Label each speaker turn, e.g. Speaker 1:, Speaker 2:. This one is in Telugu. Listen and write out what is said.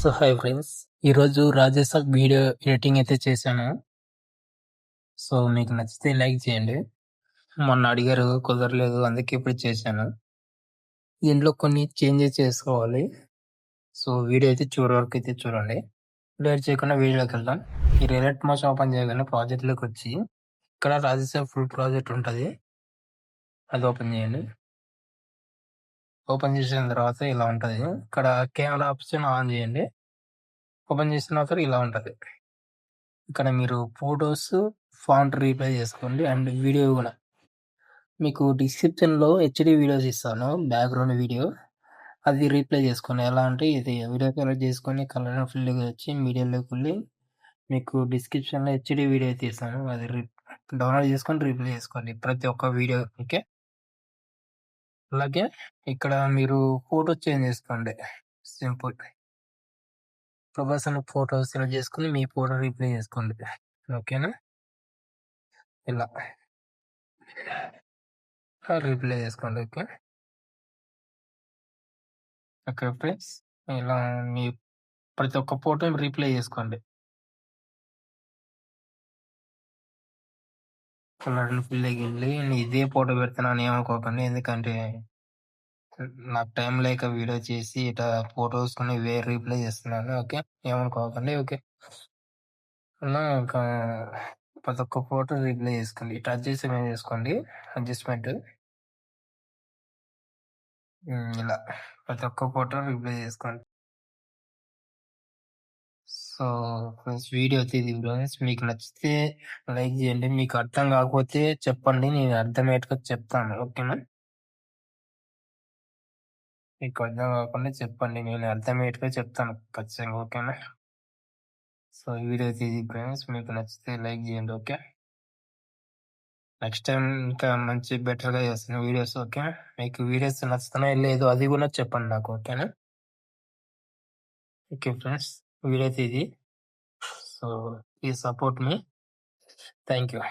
Speaker 1: So hi friends. ఈరోజు రాజేసాబ్ వీడియో ఎడిటింగ్ అయితే చేశాను. సో మీకు నచ్చితే లైక్ చేయండి. మొన్న అడిగారు కుదరలేదు, అందుకే ఇప్పుడు చేశాను. దీంట్లో కొన్ని చేంజెస్ చేసుకోవాలి. సో వీడియో అయితే చివరి వరకు అయితే చూడండి. లేట్ చేయకుండా వీడియోలోకి వెళ్దాం. ఈ రిలెట్ మోషన్ ఓపెన్ చేయగానే ప్రాజెక్ట్లోకి వచ్చి ఇక్కడ రాజేసాబ్ ఫుల్ ప్రాజెక్ట్ ఉంటుంది, అది ఓపెన్ చేయండి. ఓపెన్ చేసిన తర్వాత ఇలా ఉంటుంది. ఇక్కడ కెమెరా ఆప్షన్ ఆన్ చేయండి. ఓపెన్ చేసిన తర్వాత ఇలా ఉంటుంది. ఇక్కడ మీరు ఫొటోస్ ఫాంట్ రీప్లే చేసుకోండి అండ్ వీడియో కూడా. మీకు డిస్క్రిప్షన్లో హెచ్డి వీడియోస్ ఇస్తాను, బ్యాక్గ్రౌండ్ వీడియో, అది రీప్లే చేసుకోండి. ఎలా అంటే ఇది వీడియో కలెక్ట్ చేసుకొని కలర్ ఫుల్గా వచ్చి మీడియాలోకి వెళ్ళి మీకు డిస్క్రిప్షన్లో హెచ్డి వీడియో అయితే ఇస్తాను, అది డౌన్లోడ్ చేసుకొని రీప్లే చేసుకోండి ప్రతి ఒక్క వీడియో. ఓకే. అలాగే ఇక్కడ మీరు ఫోటో చేంజ్ చేసుకోండి. సింపుల్ ప్రభాస్ అన్న ఫోటో సెలెక్ట్ చేసుకుని మీ ఫోటో రీప్లే చేసుకోండి. ఓకేనా? ఇలా రీప్లే చేసుకోండి. ఓకే. ఓకే ఫ్రెండ్స్, ఇలా మీ ప్రతి ఒక్క ఫోటో రీప్లే చేసుకోండి. కలర్లు ఫుల్గా వెళ్ళి ఇదే ఫోటో పెడుతున్నాను ఏమనుకోకండి, ఎందుకంటే నాకు టైం లేక వీడియో చేసి ఇట్లా ఫోటోస్ కొన్ని వేరే రీప్లే చేస్తున్నాను. ఓకే, ఏమనుకోకండి. ఓకే, అలా ఒక ప్రతి ఒక్క ఫోటో రీప్లే చేసుకోండి. ఇట్లా అడ్జస్ట్మెంట్ చేసుకోండి. అడ్జస్ట్మెంట్ ఇలా ప్రతి ఒక్క ఫోటో రీప్లే చేసుకోండి. సో ఫ్రెండ్స్, వీడియో అయితే ఇది ఫ్రెండ్స్. మీకు నచ్చితే లైక్ చేయండి. మీకు అర్థం కాకపోతే చెప్పండి, నేను అర్థమయ్యేట్టుగా చెప్తాను. ఓకేనా? మీకు అర్థం కాకుండా చెప్పండి, నేను అర్థమయ్యేట్టుగా చెప్తాను ఖచ్చితంగా. ఓకేనా? సో వీడియో అయితే ఇది ఫ్రెండ్స్. మీకు నచ్చితే లైక్ చేయండి. ఓకే, నెక్స్ట్ టైం ఇంకా మంచి బెటర్గా చేస్తాను వీడియోస్. ఓకే, మీకు వీడియోస్ నచ్చుతున్నాయో లేదో అది కూడా చెప్పండి నాకు. ఓకేనా? ఓకే ఫ్రెండ్స్, వీడియో అయితే ఇది. So please support me. Thank you.